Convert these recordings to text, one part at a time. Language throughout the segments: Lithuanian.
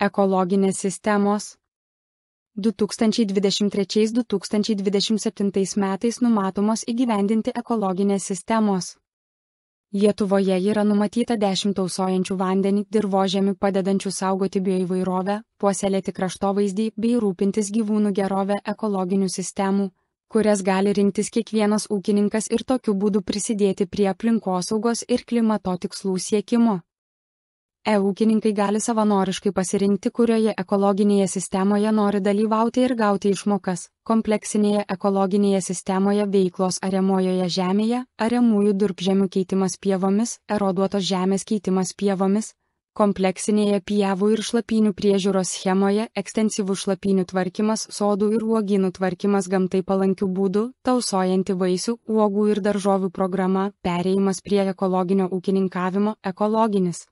Ekologinės sistemos 2023–2027 metais numatomos įgyvendinti ekologinės sistemos. Lietuvoje yra numatyta 10 tausojančių vandenį, dirvožemį padedančių saugoti bioįvairovę, puoselėti kraštovaizdį bei rūpintis gyvūnų gerovę ekologinių sistemų, kurias gali rinktis kiekvienas ūkininkas ir tokiu būdu prisidėti prie aplinkosaugos ir klimato tikslų siekimo. Ūkininkai gali savanoriškai pasirinkti, kurioje ekologinėje sistemoje nori dalyvauti ir gauti išmokas: kompleksinėje ekologinėje sistemoje veiklos ariamojoje žemėje, ariamųjų durpžemių keitimas pievomis, eroduotos žemės keitimas pievomis, kompleksinėje pievų ir šlapynių priežiūros schemoje, ekstensyvus šlapynių tvarkymas, sodų ir uogynų tvarkymas gamtai palankių būdų, tausojanti vaisių, uogų ir daržovių programa, perėjimas prie ekologinio ūkininkavimo, ekologinis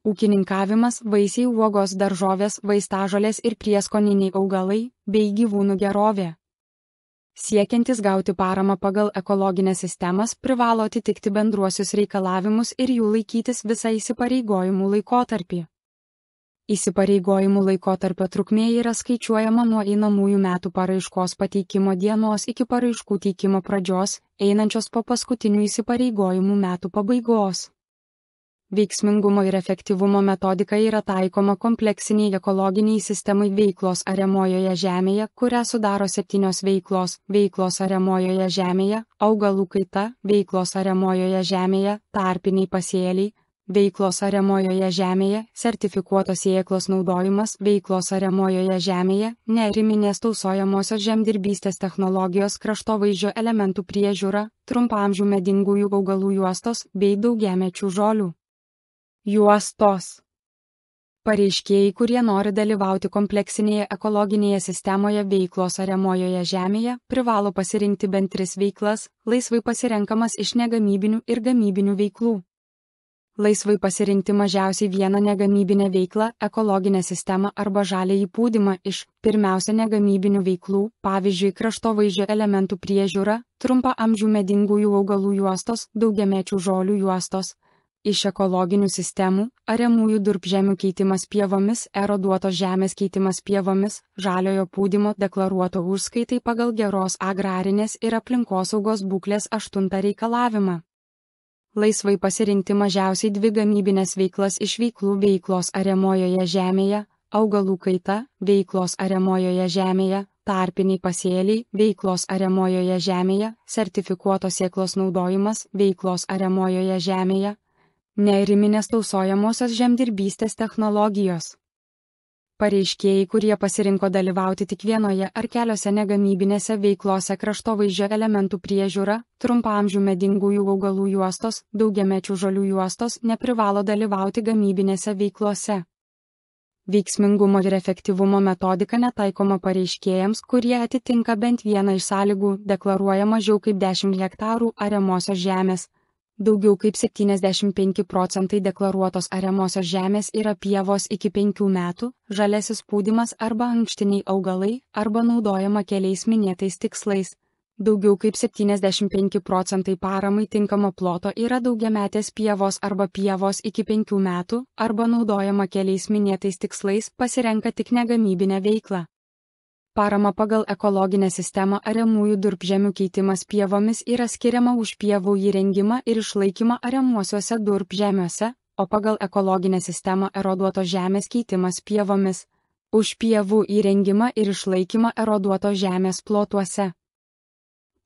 ūkininkavimas, vaisiai, uogos, daržovės, vaistažolės ir prieskoniniai augalai, bei gyvūnų gerovė. Siekiantis gauti paramą pagal ekologinės sistemas privalo atitikti bendruosius reikalavimus ir jų laikytis visą įsipareigojimų laikotarpį. Įsipareigojimų laikotarpio trukmė yra skaičiuojama nuo einamųjų metų paraiškos pateikimo dienos iki paraiškų teikimo pradžios, einančios po paskutinių įsipareigojimų metų pabaigos. Veiksmingumo ir efektyvumo metodika yra taikoma kompleksiniai ekologiniai sistemai veiklos ariamojoje žemėje, kurią sudaro 7 veiklos: veiklos ariamojoje žemėje, augalų kaita, veiklos ariamojoje žemėje, tarpiniai pasėliai, veiklos ariamojoje žemėje, sertifikuotos sėklos naudojimas, veiklos ariamojoje žemėje, neariminės tausojamosios žemdirbystės technologijos, kraštovaizdžio elementų priežiūra, trumpaamžių medingųjų augalų juostos bei daugiamečių žolių juostos. Pareiškėjai, kurie nori dalyvauti kompleksinėje ekologinėje sistemoje veiklos ariamojoje žemėje, privalo pasirinkti bent 3 veiklas, laisvai pasirenkamas iš negamybinių ir gamybinių veiklų. Laisvai pasirinkti mažiausiai vieną negamybinę veiklą, ekologinę sistemą arba žaliąjį pūdymą iš, pirmiausia, negamybinių veiklų, pavyzdžiui, kraštovaizdžio elementų priežiūra, trumpaamžių medingųjų augalų juostos, daugiamečių žolių juostos. Iš ekologinių sistemų, ariamųjų durpžemių keitimas pievomis, eroduotos žemės keitimas pievomis, žaliojo pūdymo deklaruoto užskaitai pagal geros agrarinės ir aplinkosaugos būklės 8 reikalavimą. Laisvai pasirinkti mažiausiai 2 gamybinės veiklas iš veiklų veiklos ariamojoje žemėje, augalų kaita, veiklos ariamojoje žemėje, tarpiniai pasėliai, veiklos ariamojoje žemėje, sertifikuotos sėklos naudojimas, veiklos ariamojoje žemėje, neariminės tausojamosios žemdirbystės technologijos. Pareiškėjai, kurie pasirinko dalyvauti tik vienoje ar keliose negamybinėse veiklose, kraštovaizdžio elementų priežiūra, trumpaamžių medingųjų augalų juostos, daugiamečių žolių juostos, neprivalo dalyvauti gamybinėse veiklose. Veiksmingumo ir efektyvumo metodika netaikoma pareiškėjams, kurie atitinka bent vieną iš sąlygų, deklaruoja mažiau kaip 10 hektarų ariamosios žemės. Daugiau kaip 75% deklaruotos ariamosios žemės yra pievos iki 5 metų, žaliasis pūdymas arba ankštiniai augalai, arba naudojama keliais minėtais tikslais. Daugiau kaip 75% paramai tinkamo ploto yra daugiametės pievos arba pievos iki 5 metų, arba naudojama keliais minėtais tikslais, pasirenka tik negamybinę veiklą. Parama pagal ekologinę sistemą ariamųjų durpžemių keitimas pievomis yra skiriama už pievų įrengimą ir išlaikymą ariamuosiuose durpžemiuose, o pagal ekologinę sistemą eroduotos žemės keitimas pievomis už pievų įrengimą ir išlaikymą eroduotos žemės plotuose.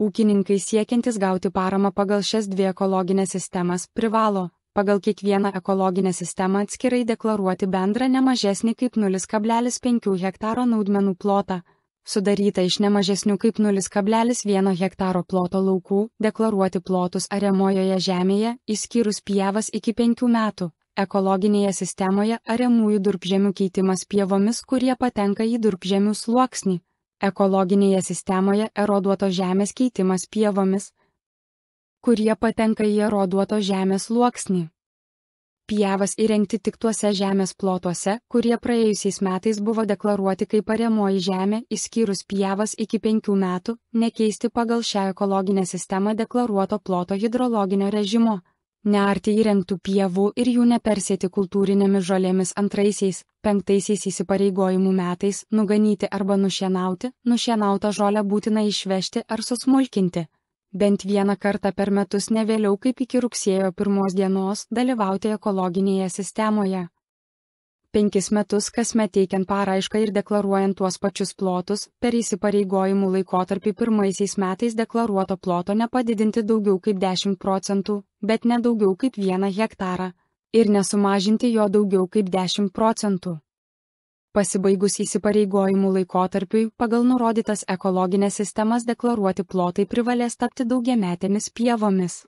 Ūkininkai siekiantys gauti paramą pagal šias 2 ekologinės sistemas privalo pagal kiekvieną ekologinę sistemą atskirai deklaruoti bendrą nemažesnį kaip 0,5 hektaro naudmenų plotą, sudaryta iš nemažesnių kaip 0,1 hektaro ploto laukų, deklaruoti plotus ariamojoje žemėje, išskyrus pievas iki 5 metų, ekologinėje sistemoje ariamųjų durpžemių keitimas pievomis, kurie patenka į durpžemių sluoksnį, ekologinėje sistemoje eroduotos žemės keitimas pievomis, kurie patenka į eroduotos žemės sluoksnį. Pievas įrengti tik tuose žemės plotuose, kurie praėjusiais metais buvo deklaruoti kaip ariamoji žemė, išskyrus pievas iki 5 metų, nekeisti pagal šią ekologinę sistemą deklaruoto ploto hidrologinio režimo, Nearti įrengtų pievų ir jų nepersėti kultūrinėmis žolėmis antraisiais, penktaisiais įsipareigojimų metais, nuganyti arba nušienauti, nušienautą žolę būtina išvežti ar susmulkinti. Bent vieną kartą per metus ne vėliau kaip iki rugsėjo 1 dienos dalyvauti ekologinėje sistemoje. 5 metus kasmet teikiant paraišką ir deklaruojant tuos pačius plotus, per įsipareigojimų laikotarpį pirmaisiais metais deklaruoto ploto nepadidinti daugiau kaip 10%, bet ne daugiau kaip 1 hektarą, ir nesumažinti jo daugiau kaip 10%. Pasibaigus įsipareigojimų laikotarpiui, pagal nurodytas ekologinės sistemas deklaruoti plotai privalės tapti daugiametėmis pievomis.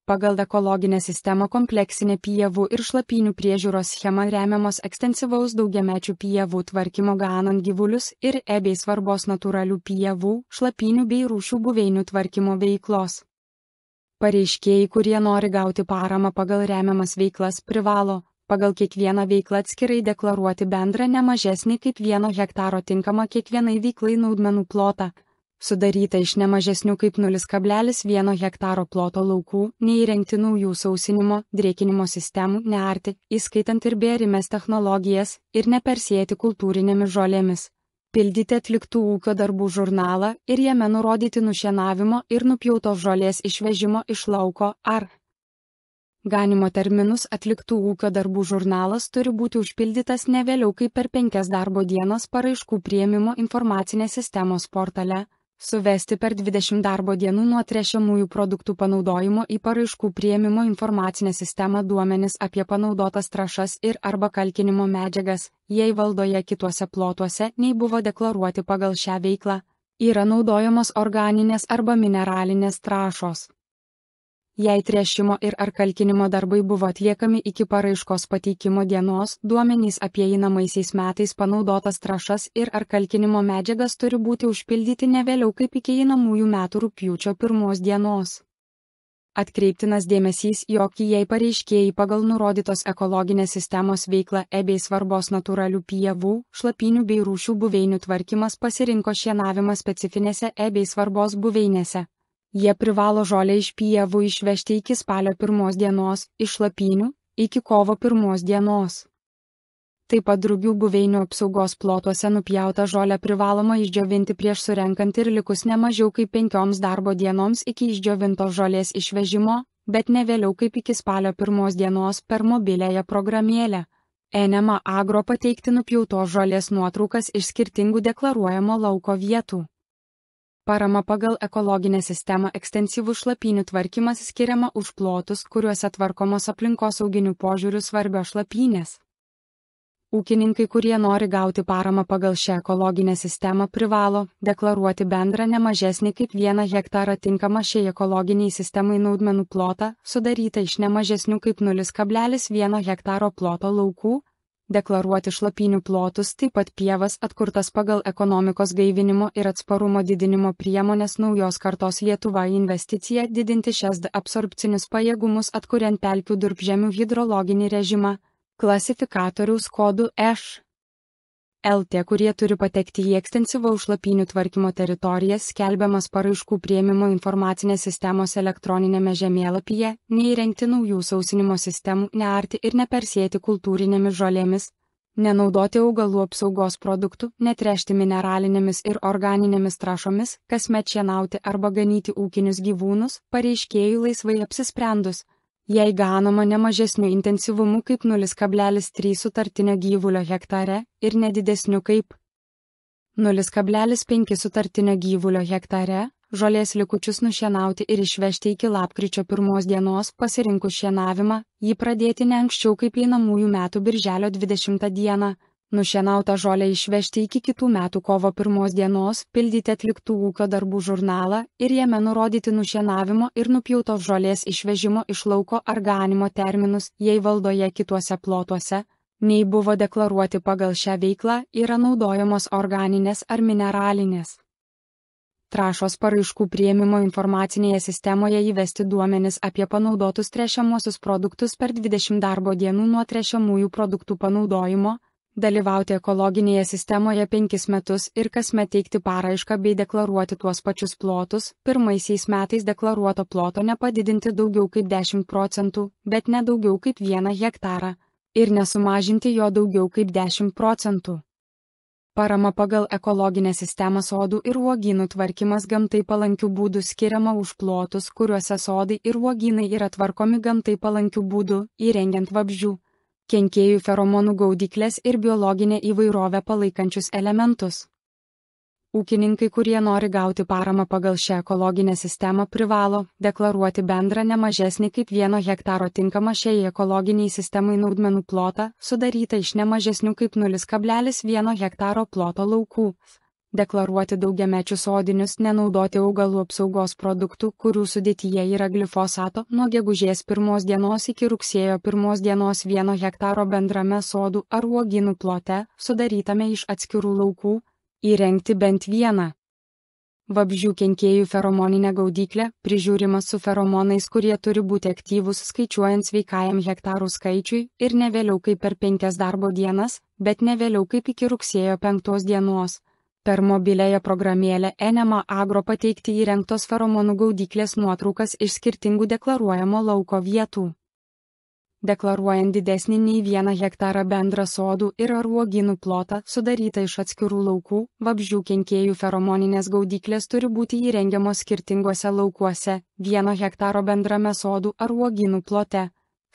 Pagal ekologinę sistemą kompleksinė pievų ir šlapynių priežiūros schema remiamos ekstensyvaus daugiamečių pievų tvarkymo ganant gyvulius ir bei svarbos natūralių pievų, šlapynių bei rūšių buveinių tvarkymo veiklos. Pareiškėjai, kurie nori gauti paramą pagal remiamas veiklas, privalo pagal kiekvieną veiklą atskirai deklaruoti bendrą ne mažesnį kaip 1 hektaro tinkamą kiekvienai veiklai naudmenų plotą, sudaryta iš ne mažesnių kaip 0,1 hektaro ploto laukų, neįrengti naujų sausinimo, drėkinimo sistemų, nearti, įskaitant ir bėrimės technologijas, ir nepersėti kultūrinėmis žolėmis. Pildyti atliktų ūkio darbų žurnalą ir jame nurodyti nušienavimo ir nupjautos žolės išvežimo iš lauko ar ganimo terminus. Atliktų ūkio darbų žurnalas turi būti užpildytas ne vėliau kaip per 5 darbo dienas paraiškų priėmimo informacinės sistemos portale. Suvesti per 20 darbo dienų nuo tręšiamųjų produktų panaudojimo į paraiškų priėmimo informacinę sistemą duomenis apie panaudotas trąšas ir arba kalkinimo medžiagas, jei valdoje kituose plotuose nei buvo deklaruoti pagal šią veiklą, yra naudojamos organinės arba mineralinės trąšos. Jei tręšimo ir ar kalkinimo darbai buvo atliekami iki paraiškos pateikimo dienos, duomenys apie einamaisiais metais panaudotas trąšas ir ar kalkinimo medžiagas turi būti užpildyti ne vėliau kaip iki einamųjų metų rugpjūčio 1 dienos. Atkreiptinas dėmesys, jog jei pareiškėjai pagal nurodytos ekologinės sistemos veiklą bei svarbos natūralių pievų, šlapynių bei rūšių buveinių tvarkymas pasirinko šienavimą specifinėse bei svarbos buveinėse. Jie privalo žolę iš pievų išvežti iki spalio 1 dienos, iš šlapynių iki kovo 1 dienos. Taip pat drugių buveinių apsaugos plotuose nupjautą žolę privaloma išdžiovinti prieš surenkant ir likus ne mažiau kaip 5 darbo dienoms iki išdžiovintos žolės išvežimo, bet ne vėliau kaip iki spalio 1 dienos per mobiliąją programėlę. Enema Agro pateikti nupjautos žolės nuotraukas iš skirtingų deklaruojamo lauko vietų. Parama pagal ekologinę sistemą ekstensyvų šlapynių tvarkymas skiriama už plotus, kuriuose tvarkomos aplinkosauginių požiūrių svarbios šlapynės. Ūkininkai, kurie nori gauti paramą pagal šią ekologinę sistemą, privalo deklaruoti bendrą ne mažesnį kaip 1 hektarą tinkamą šiai ekologiniai sistemai naudmenų plotą, sudarytą iš ne mažesnių kaip 0,1 hektaro ploto laukų, deklaruoti šlapynių plotus, taip pat pievas atkurtas pagal ekonomikos gaivinimo ir atsparumo didinimo priemonės naujos kartos Lietuva investicija didinti šias absorbcinius pajėgumus atkuriant pelkių durpžemių hidrologinį režimą, klasifikatoriaus kodu ŠLT, kurie turi patekti į ekstensyvaus šlapynių tvarkymo teritorijas, skelbiamas paraiškų priėmimo informacinės sistemos elektroninėme žemėlapyje, neįrengti naujų sausinimo sistemų, nearti ir nepersėti kultūrinėmis žolėmis, nenaudoti augalų apsaugos produktų, netręšti mineralinėmis ir organinėmis trąšomis, kasmet šienauti arba ganyti ūkinius gyvūnus, pareiškėjų laisvai apsisprendus. Jei ganoma ne mažesniu intensyvumu kaip 0,3 sutartinio gyvulio hektare ir nedidesniu kaip 0,5 sutartinio gyvulio hektare, žolės likučius nušienauti ir išvežti iki lapkričio 1 dienos pasirinkus šienavimą, jį pradėti ne anksčiau kaip einamųjų metų birželio 20 dieną. Nušienautą žolę išvežti iki kitų metų kovo 1 dienos, pildyti atliktų ūkio darbų žurnalą ir jame nurodyti nušienavimo ir nupjautos žolės išvežimo iš lauko ar ganimo terminus, jei valdoje kituose plotuose, nei buvo deklaruoti pagal šią veiklą, yra naudojamos organinės ar mineralinės trąšos paraiškų priėmimo informacinėje sistemoje įvesti duomenis apie panaudotus tręšiamuosius produktus per 20 darbo dienų nuo tręšiamųjų produktų panaudojimo, dalyvauti ekologinėje sistemoje 5 metus ir kasmet teikti paraišką bei deklaruoti tuos pačius plotus, pirmaisiais metais deklaruoto ploto nepadidinti daugiau kaip 10%, bet ne daugiau kaip 1 hektarą, ir nesumažinti jo daugiau kaip 10%. Parama pagal ekologinę sistemą sodų ir uogynų tvarkymas gamtai palankių būdų skiriama už plotus, kuriuose sodai ir uogynai yra tvarkomi gamtai palankių būdų, įrengiant vabzdžių, kenkėjų feromonų gaudyklės ir biologinę įvairovę palaikančius elementus. Ūkininkai, kurie nori gauti paramą pagal šią ekologinę sistemą, privalo deklaruoti bendrą ne mažesnį kaip 1 hektaro tinkamą šiai ekologiniai sistemai naudmenų plotą, sudarytą iš ne mažesnių kaip 0,1 hektaro ploto laukų. Deklaruoti daugiamečius sodinius, nenaudoti augalų apsaugos produktų, kurių sudėtyje yra glifosato, nuo gegužės 1 dienos iki rugsėjo 1 dienos 1 hektaro bendrame sodų ar uogynų plote, sudarytame iš atskirų laukų, įrengti bent vieną vabzdžių kenkėjų feromoninę gaudyklę, prižiūrimas su feromonais, kurie turi būti aktyvūs skaičiuojant sveikajam hektarų skaičiui ir ne vėliau kaip per 5 darbo dienas, bet ne vėliau kaip iki rugsėjo 5 dienos. Per mobiliąją programėlę Enema Agro pateikti įrengtos feromonų gaudyklės nuotraukas iš skirtingų deklaruojamo lauko vietų. Deklaruojant didesnį nei 1 hektarą bendrą sodų ir ar uogynų plotą, sudarytą iš atskirų laukų, vabzdžių kenkėjų feromoninės gaudyklės turi būti įrengiamos skirtinguose laukuose, 1 hektaro bendrame sodų ar uogynų plote,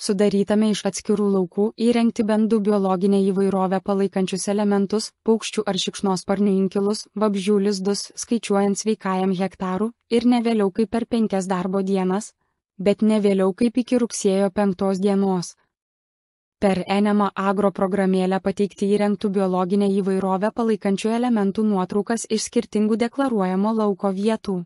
sudarytame iš atskirų laukų, įrengti bent 2 biologinę įvairovę palaikančius elementus, paukščių ar šikšnosparnių inkilus, vabzdžių lizdus, skaičiuojant sveikajam hektarų, ir ne vėliau kaip per 5 darbo dienas, bet ne vėliau kaip iki rugsėjo 5 dienos. Per Enema Agro programėlę pateikti įrengtų biologinę įvairovę palaikančių elementų nuotraukas iš skirtingų deklaruojamo lauko vietų.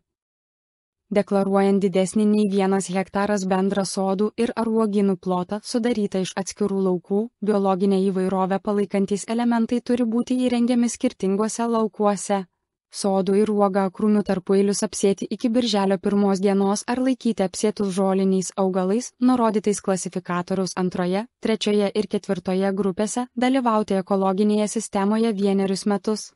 Deklaruojant didesnį nei 1 hektaras bendrą sodų ir ar uogynų plotą, sudarytą iš atskirų laukų, biologinę įvairovę palaikantys elementai turi būti įrengiami skirtinguose laukuose. Sodų ir uogakrūmių tarpueilius apsėti iki birželio 1 dienos ar laikyti apsėtus žoliniais augalais, nurodytais klasifikatoriaus 2, 3 ir 4 grupėse, dalyvauti ekologinėje sistemoje 1 metus.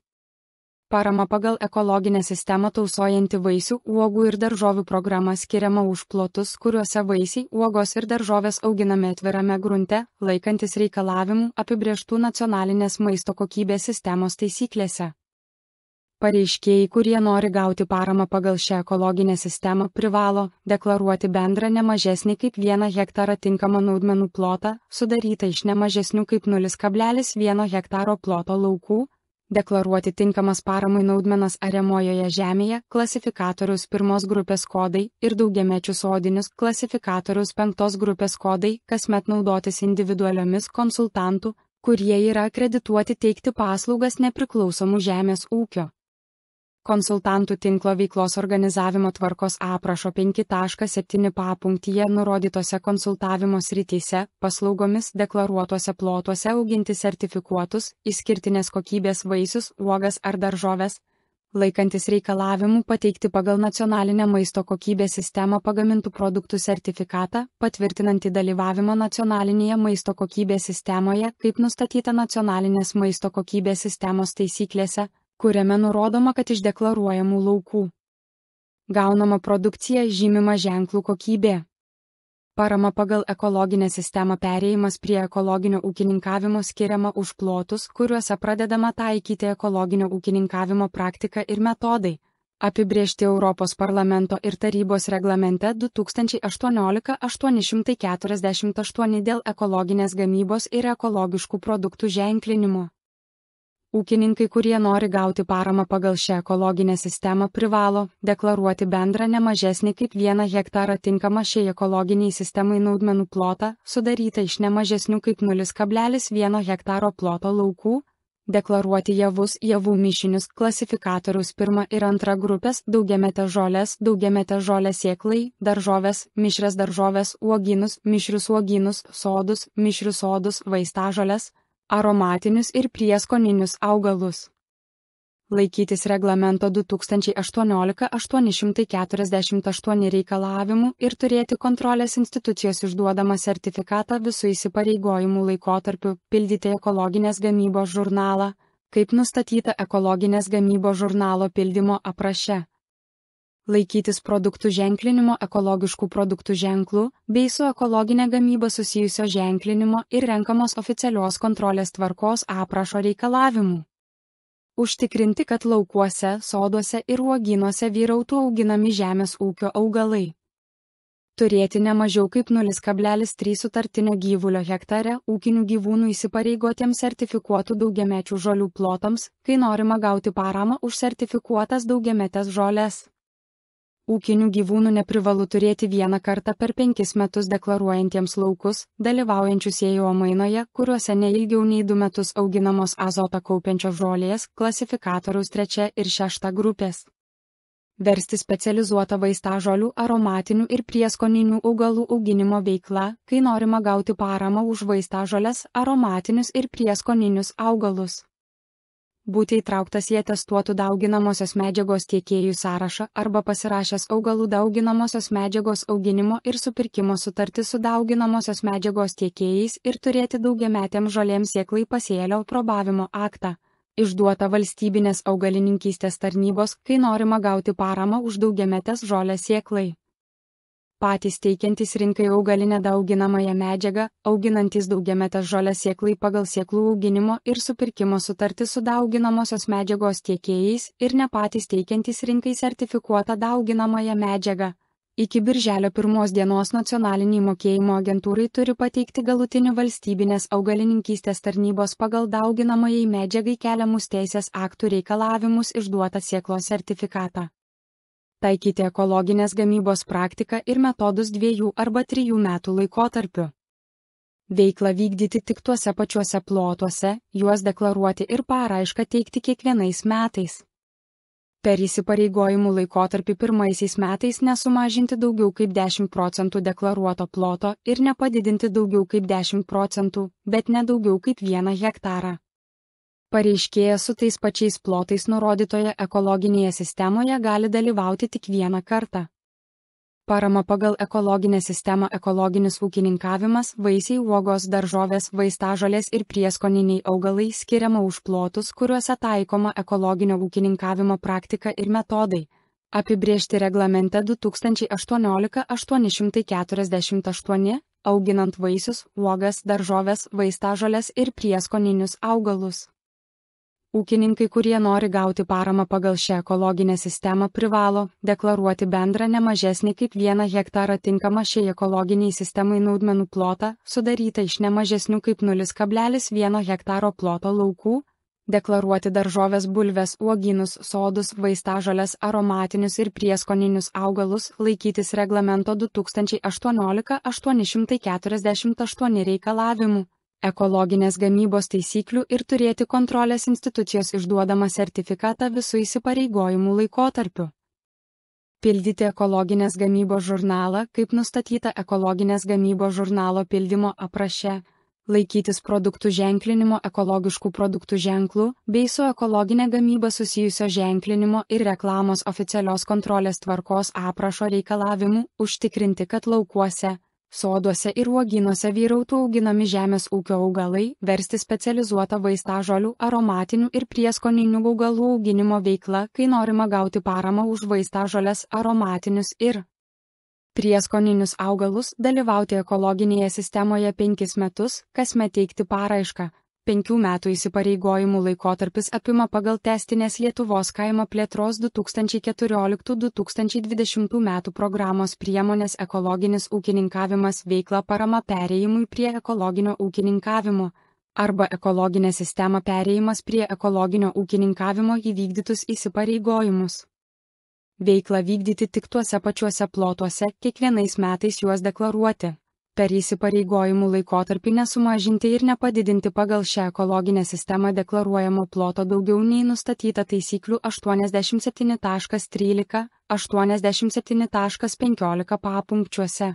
Parama pagal ekologinę sistemą tausojanti vaisių, uogų ir daržovių programa skiriama už plotus, kuriuose vaisiai, uogos ir daržovės auginami atvirame grunte, laikantis reikalavimų apibrėžtų nacionalinės maisto kokybės sistemos taisyklėse. Pareiškėjai, kurie nori gauti paramą pagal šią ekologinę sistemą, privalo deklaruoti bendrą ne mažesnį kaip 1 hektarą tinkamą naudmenų plotą, sudarytą iš ne mažesnių kaip 0,1 hektaro ploto laukų, deklaruoti tinkamas paramai naudmenas ariamojoje žemėje, klasifikatoriaus 1 grupės kodai ir daugiamečius sodinius, klasifikatoriaus 5 grupės kodai, kasmet naudotis individualiomis konsultantų, kurie yra akredituoti teikti paslaugas nepriklausomų žemės ūkio konsultantų tinklo veiklos organizavimo tvarkos aprašo 5.7 papunktyje nurodytose konsultavimo srityse, paslaugomis deklaruotuose plotuose auginti sertifikuotus, išskirtinės kokybės vaisius, uogas ar daržoves, laikantis reikalavimų pateikti pagal nacionalinę maisto kokybės sistemą pagamintų produktų sertifikatą, patvirtinantį dalyvavimą nacionalinėje maisto kokybės sistemoje, kaip nustatyta nacionalinės maisto kokybės sistemos taisyklėse, kuriame nurodoma, kad iš deklaruojamų laukų gaunama produkcija žymima ženklų kokybė. Parama pagal ekologinę sistemą perėjimas prie ekologinio ūkininkavimo skiriama už plotus, kuriuose pradedama taikyti ekologinio ūkininkavimo praktiką ir metodai, apibrėžti Europos parlamento ir tarybos reglamente 2018/848 dėl ekologinės gamybos ir ekologiškų produktų ženklinimo. Ūkininkai, kurie nori gauti paramą pagal šią ekologinę sistemą, privalo deklaruoti bendrą ne mažesnį kaip 1 hektarą tinkamą šiai ekologiniai sistemai naudmenų plotą, sudarytą iš ne mažesnių kaip 0,1 hektaro ploto laukų, deklaruoti javus, javų mišinius, klasifikatoriaus 1 ir 2 grupės, daugiametę žolės sėklai, daržovės, mišrias daržovės, uogynus, mišrius uogynus, sodus, mišrius sodus, vaistažoles, aromatinius ir prieskoninius augalus. laikytis reglamento 2018/848 reikalavimų ir turėti kontrolės institucijos išduodamą sertifikatą visų įsipareigojimų laikotarpiu, pildyti ekologinės gamybos žurnalą, kaip nustatyta ekologinės gamybos žurnalo pildymo apraše. Laikytis produktų ženklinimo ekologiškų produktų ženklų, bei su ekologinė gamyba susijusio ženklinimo ir renkamos oficialios kontrolės tvarkos aprašo reikalavimų. Užtikrinti, kad laukuose, soduose ir uogynuose vyrautų auginami žemės ūkio augalai. Turėti ne mažiau kaip 0,3 sutartinio gyvulio hektare ūkinių gyvūnų įsipareigotiems sertifikuotų daugiamečių žolių plotams, kai norima gauti paramą už sertifikuotas daugiametes žoles. Ūkinių gyvūnų neprivalu turėti vieną kartą per 5 metus deklaruojantiems laukus, dalyvaujančius sėjimo mainoje, kuriuose neilgiau nei 2 metus auginamos azotą kaupiančios žolės, klasifikatoriaus 3 ir 6 grupės. Versti specializuotą vaistažolių, aromatinių ir prieskoninių augalų auginimo veiklą, kai norima gauti paramą už vaistažoles, aromatinius ir prieskoninius augalus. Būti įtrauktas į atestuotų dauginamosios medžiagos tiekėjų sąrašą arba pasirašęs augalų dauginamosios medžiagos auginimo ir supirkimo sutartį su dauginamosios medžiagos tiekėjais ir turėti daugiametėms žolėms sėklai pasėlio aprobavimo aktą, išduotą valstybinės augalininkystės tarnybos, kai norima gauti paramą už daugiametės žolės sėklai. Patys teikiantys rinkai augalinę dauginamąją medžiagą, auginantys daugiametės žolės sėklai pagal sėklų auginimo ir supirkimo sutartį su dauginamosios medžiagos tiekėjais ir ne patys teikiantys rinkai sertifikuotą dauginamąją medžiagą. Iki birželio 1 dienos nacionaliniai mokėjimo agentūrai turi pateikti galutinį valstybinės augalininkystės tarnybos pagal dauginamajai medžiagai keliamus teisės aktų reikalavimus išduotą sėklos sertifikatą. Taikyti ekologinės gamybos praktiką ir metodus 2 arba 3 metų laikotarpiu. Veiklą vykdyti tik tuose pačiuose plotuose, juos deklaruoti ir paraišką teikti kiekvienais metais. Per įsipareigojimų laikotarpį pirmaisiais metais nesumažinti daugiau kaip 10% deklaruoto ploto ir nepadidinti daugiau kaip 10%, bet ne daugiau kaip 1 hektarą. Pareiškėjas su tais pačiais plotais nurodytoje ekologinėje sistemoje gali dalyvauti tik 1 kartą. Parama pagal ekologinę sistemą ekologinis ūkininkavimas, vaisiai, uogos, daržovės, vaistažolės ir prieskoniniai augalai skiriama už plotus, kuriuose taikoma ekologinio ūkininkavimo praktika ir metodai, apibrėžti reglamente 2018/848, auginant vaisius, uogas, daržovės, vaistažolės ir prieskoninius augalus. Ūkininkai, kurie nori gauti paramą pagal šią ekologinę sistemą, privalo deklaruoti bendrą ne mažesnį kaip 1 hektarą tinkamą šiai ekologiniai sistemai naudmenų plotą, sudarytą iš ne mažesnių kaip 0,1 hektaro ploto laukų, deklaruoti daržovės, bulves, uogynus, sodus, vaistažoles, aromatinius ir prieskoninius augalus, laikytis reglamento 2018/848 reikalavimų, ekologinės gamybos taisyklių ir turėti kontrolės institucijos išduodamą sertifikatą visų įsipareigojimų laikotarpiu. Pildyti ekologinės gamybos žurnalą, kaip nustatyta ekologinės gamybos žurnalo pildymo apraše. Laikytis produktų ženklinimo ekologiškų produktų ženklų, bei su ekologinė gamyba susijusio ženklinimo ir reklamos oficialios kontrolės tvarkos aprašo reikalavimų, užtikrinti, kad laukuose, soduose ir uogynuose vyrautų auginami žemės ūkio augalai, versti specializuotą vaistažolių, aromatinių ir prieskoninių augalų auginimo veiklą, kai norima gauti paramą už vaistažoles, aromatinius ir prieskoninius augalus, dalyvauti ekologinėje sistemoje 5 metus, kasmet teikti paraišką. 5 metų įsipareigojimų laikotarpis apima pagal tęstinės Lietuvos kaimo plėtros 2014–2020 metų programos priemonės ekologinis ūkininkavimas veiklą parama perėjimui prie ekologinio ūkininkavimo arba ekologinė sistema perėjimas prie ekologinio ūkininkavimo įvykdytus įsipareigojimus. Veiklą vykdyti tik tuose pačiuose plotuose, kiekvienais metais juos deklaruoti. Per įsipareigojimų laikotarpį nesumažinti ir nepadidinti pagal šią ekologinę sistemą deklaruojamo ploto daugiau nei nustatyta taisyklių 87.13, 87.15 papunkčiuose.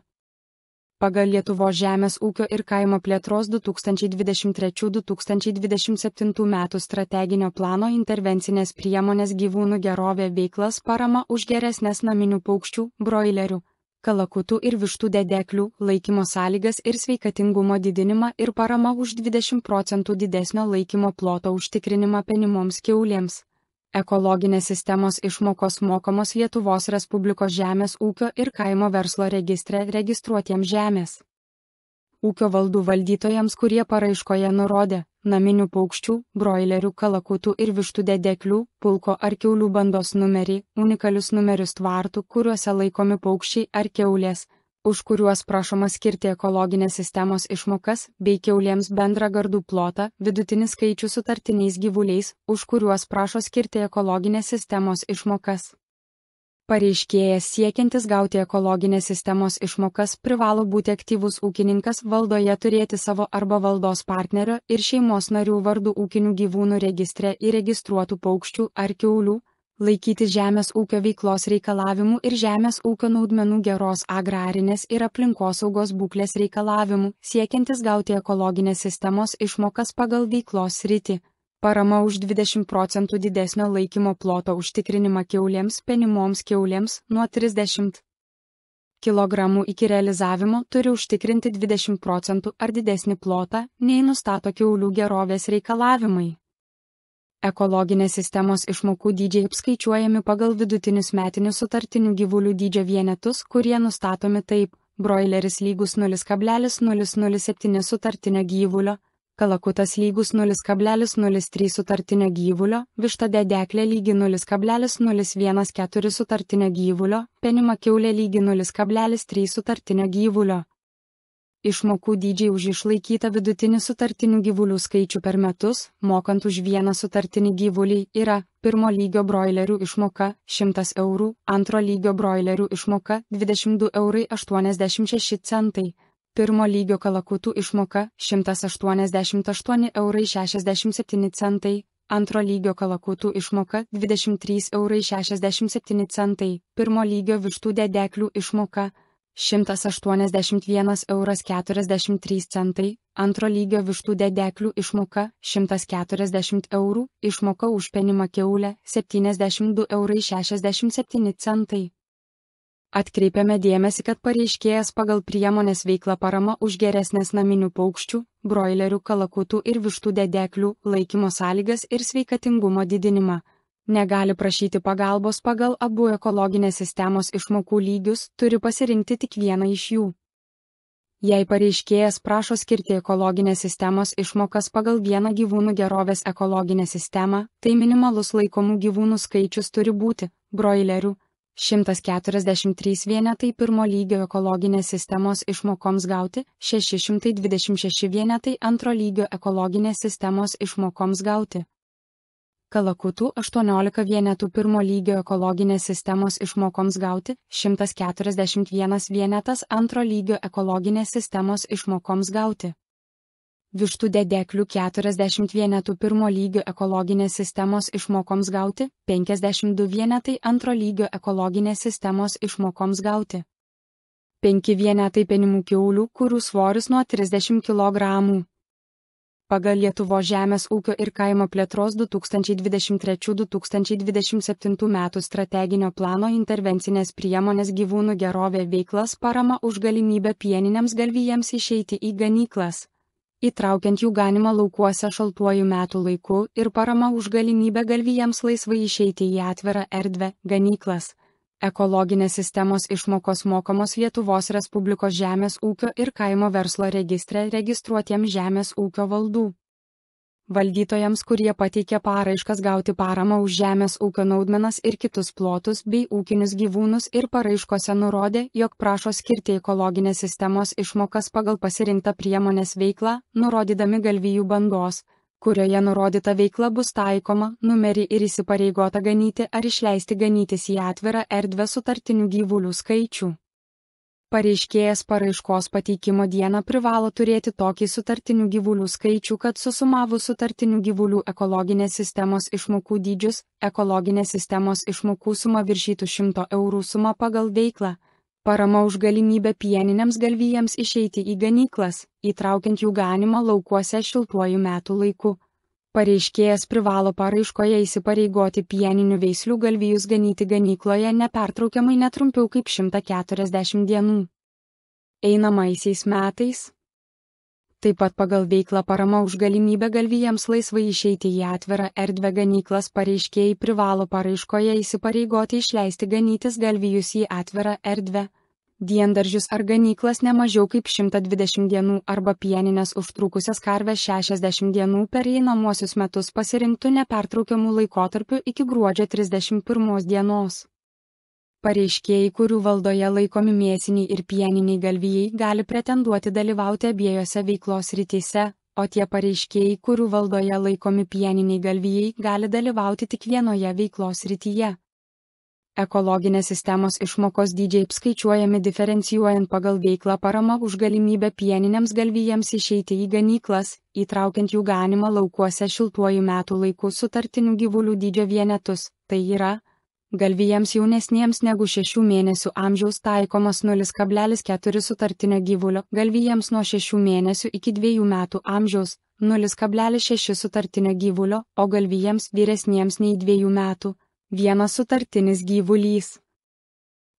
Pagal Lietuvos žemės ūkio ir kaimo plėtros 2023–2027 metų strateginio plano intervencinės priemonės gyvūnų gerovė veiklas parama už geresnės naminių paukščių, broilerių, kalakutų ir vištų dedeklių laikymo sąlygas ir sveikatingumo didinimą ir parama už 20% didesnio laikymo ploto užtikrinimą penimoms kiaulėms. Ekologinės sistemos išmokos mokamos Lietuvos Respublikos žemės ūkio ir kaimo verslo registre registruotiems žemės ūkio valdų valdytojams, kurie paraiškoje nurodė naminių paukščių, broilerių, kalakutų ir vištų dedeklių, pulko ar kiaulių bandos numerį, unikalius numerius tvartų, kuriuose laikomi paukščiai ar kiaulės, už kuriuos prašoma skirti ekologinės sistemos išmokas, bei kiaulėms bendrą gardų plotą, vidutinį skaičių sutartiniais gyvuliais, už kuriuos prašo skirti ekologinės sistemos išmokas. Pareiškėjas siekiantis gauti ekologinės sistemos išmokas privalo būti aktyvus ūkininkas, valdoje turėti savo arba valdos partnerio ir šeimos narių vardų ūkinių gyvūnų registre įregistruotų paukščių ar kiaulių, laikyti žemės ūkio veiklos reikalavimų ir žemės ūkio naudmenų geros agrarinės ir aplinkosaugos būklės reikalavimų, siekiantis gauti ekologinės sistemos išmokas pagal veiklos sritį. Parama už 20% didesnio laikymo ploto užtikrinimą kiaulėms, penimoms kiaulėms nuo 30 kg iki realizavimo turi užtikrinti 20% ar didesnį plotą, nei nustato kiaulių gerovės reikalavimai. Ekologinės sistemos išmokų dydžiai apskaičiuojami pagal vidutinius metinius sutartinių gyvulių dydžio vienetus, kurie nustatomi taip: broileris lygus 0,007 sutartinio gyvulio, kalakutas lygus 0,03 sutartinio gyvulio, višta dedeklė lygi 0,014 sutartinio gyvulio, penima kiaulė lygi 0,3 sutartinio gyvulio. Išmokų dydžiai už išlaikytą vidutinį sutartinių gyvulių skaičių per metus, mokant už vieną sutartinį gyvulį, yra: pirmo lygio broilerių išmoka 100 eurų, antro lygio broilerių išmoka 22,86 eurai, pirmo lygio kalakutų išmoka 188,67 eurai, antro lygio kalakutų išmoka 23,67 eurai, pirmo lygio vištų dedeklių išmoka 181,43 eurai, antro lygio vištų dedeklių išmoka 140 eurų, išmoka už penimą kiaulę 72,67 eurai. Atkreipiame dėmesį, kad pareiškėjas pagal priemonės veiklą parama už geresnės naminių paukščių, broilerių, kalakutų ir vištų dedeklių laikymo sąlygas ir sveikatingumo didinimą negali prašyti pagalbos pagal abu ekologinės sistemos išmokų lygius, turi pasirinkti tik vieną iš jų. Jei pareiškėjas prašo skirti ekologinės sistemos išmokas pagal vieną gyvūnų gerovės ekologinę sistemą, tai minimalus laikomų gyvūnų skaičius turi būti: broilerių 143 vienetai pirmo lygio ekologinės sistemos išmokoms gauti, 626 vienetai antro lygio ekologinės sistemos išmokoms gauti. Kalakutų 18 vienetų pirmo lygio ekologinės sistemos išmokoms gauti, 141 vienetas antro lygio ekologinės sistemos išmokoms gauti. Vištų dedeklių 40 vienetų pirmo lygio ekologinės sistemos išmokoms gauti, 52 vienetai antro lygio ekologinės sistemos išmokoms gauti. 5 vienetai penimų kiaulių, kurių svoris nuo 30 kg. Pagal Lietuvos žemės ūkio ir kaimo plėtros 2023–2027 metų strateginio plano intervencinės priemonės gyvūnų gerovė veiklas parama už galimybę pieniniams galvijams išeiti į ganyklas, įtraukiant jų ganymą laukuose šaltuoju metų laiku, ir parama už galimybę galvijams laisvai išeiti į atvirą erdvę ganyklas. Ekologinės sistemos išmokos mokamos Lietuvos Respublikos žemės ūkio ir kaimo verslo registre registruotiems žemės ūkio valdų valdytojams, kurie pateikė paraiškas gauti paramą už žemės ūkio naudmenas ir kitus plotus bei ūkinius gyvūnus ir paraiškose nurodė, jog prašo skirti ekologinės sistemos išmokas pagal pasirinktą priemonės veiklą, nurodydami galvijų bandos, kurioje nurodyta veikla bus taikoma, numerį ir įsipareigota ganyti ar išleisti ganytis į atvirą erdvę sutartinių gyvulių skaičių. Pareiškėjas paraiškos pateikimo dieną privalo turėti tokį sutartinių gyvulių skaičių, kad susumavus sutartinių gyvulių ekologinės sistemos išmokų dydžius, ekologinės sistemos išmokų suma viršytų 100 eurų sumą pagal veiklą. Parama už galimybę pieniniams galvijams išeiti į ganyklas, įtraukiant jų ganymą laukuose šiltuoju metų laiku. Pareiškėjas privalo paraiškoje įsipareigoti pieninių veislių galvijus ganyti ganykloje nepertraukiamai netrumpiau kaip 140 dienų. Einamaisiais metais. Taip pat pagal veiklą parama už galimybę galvijams laisvai išeiti į atvirą erdvę ganyklas pareiškėjai privalo paraiškoje įsipareigoti išleisti ganytis galvijus į atvirą erdvę. Diendaržius ar ganyklas ne mažiau kaip 120 dienų arba pieninės užtrukusias karves 60 dienų per einamuosius metus pasirinktų nepertraukiamų laikotarpių iki gruodžio 31 dienos. Pareiškėjai, kurių valdoje laikomi mėsiniai ir pieniniai galvijai, gali pretenduoti dalyvauti abiejose veiklos srityse, o tie pareiškėjai, kurių valdoje laikomi pieniniai galvijai, gali dalyvauti tik vienoje veiklos srityje. Ekologinės sistemos išmokos dydžiai apskaičiuojami diferencijuojant pagal veiklą parama už galimybę pieniniams galvijams išeiti į ganyklas, įtraukiant jų ganymą laukuose šiltuoju metų laiku sutartinių gyvulių dydžio vienetus, tai yra, galvijams jaunesniems negu 6 mėnesių amžiaus taikomas 0,4 sutartinio gyvulio, galvijams nuo 6 mėnesių iki 2 metų amžiaus 0,6 sutartinio gyvulio, o galvijams vyresniems nei 2 metų. Vienas sutartinis gyvulys.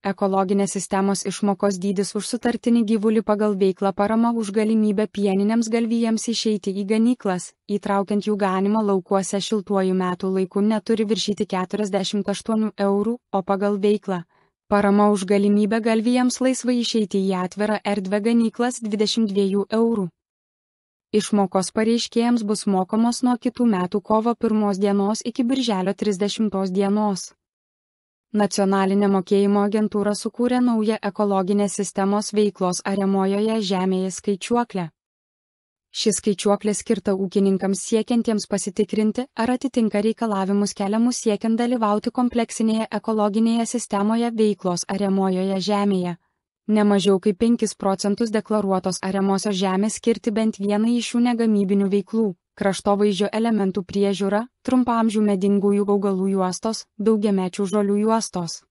Ekologinės sistemos išmokos dydis už sutartinį gyvulį pagal veiklą parama už galimybę pieniniams galvijams išeiti į ganyklas, įtraukiant jų ganymą laukuose šiltuoju metų laiku neturi viršyti 48 eurų, o pagal veiklą parama už galimybę galvijams laisvai išeiti į atvirą erdvę ganyklas 22 eurų. Išmokos pareiškėjams bus mokamos nuo kitų metų kovo 1 dienos iki birželio 30 dienos. Nacionalinė mokėjimo agentūra sukūrė naują ekologinės sistemos veiklos ariamojoje žemėje skaičiuoklę. Ši skaičiuoklė skirta ūkininkams siekiantiems pasitikrinti, ar atitinka reikalavimus keliamus siekiant dalyvauti kompleksinėje ekologinėje sistemoje veiklos ariamojoje žemėje. Ne mažiau kaip 5 procentus deklaruotos ariamosios žemės skirti bent vienai iš šių negamybinių veiklų - kraštovaizdžio elementų priežiūra, trumpaamžių medingųjų augalų juostos, daugiamečių žolių juostos.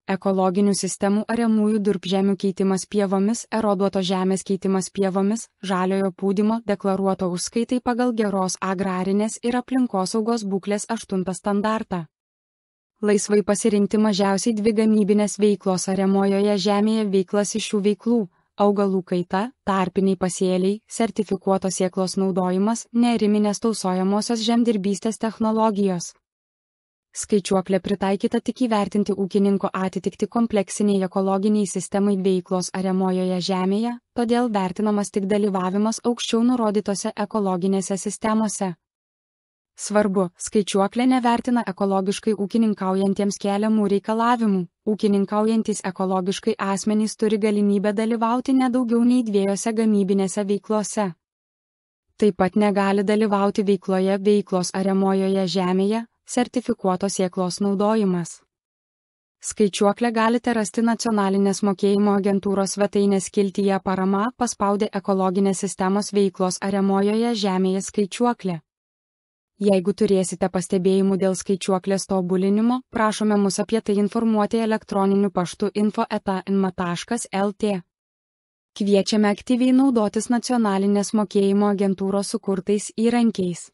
Ekologinių sistemų ariamųjų durpžemių keitimas pievomis, eroduoto žemės keitimas pievomis, žaliojo pūdymo deklaruoto užskaitai pagal geros agrarinės ir aplinkosaugos būklės 8 standartą. Laisvai pasirinkti mažiausiai 2 gamybinės veiklos ariamojoje žemėje veiklas iš šių veiklų - augalų kaita, tarpiniai pasėliai, sertifikuotos sėklos naudojimas, neariminės tausojamosios žemdirbystės technologijos. Skaičiuoklė pritaikyta tik įvertinti ūkininko atitikti kompleksiniai ekologiniai sistemai veiklos ariamojoje žemėje, todėl vertinamas tik dalyvavimas aukščiau nurodytose ekologinėse sistemose. Svarbu, skaičiuoklė nevertina ekologiškai ūkininkaujantiems keliamų reikalavimų. Ūkininkaujantis ekologiškai asmenys turi galimybę dalyvauti nedaugiau nei 2 gamybinėse veiklose. Taip pat negali dalyvauti veikloje veiklos ariamojoje žemėje, sertifikuotos sėklos naudojimas. Skaičiuoklę galite rasti nacionalinės mokėjimo agentūros svetainės skiltyje parama paspaudę ekologinės sistemos veiklos ariamojoje žemėje skaičiuoklę. Jeigu turėsite pastebėjimų dėl skaičiuoklės tobulinimo, prašome mus apie tai informuoti elektroniniu paštu info@nma.lt. Kviečiame aktyviai naudotis nacionalinės mokėjimo agentūros sukurtais įrankiais.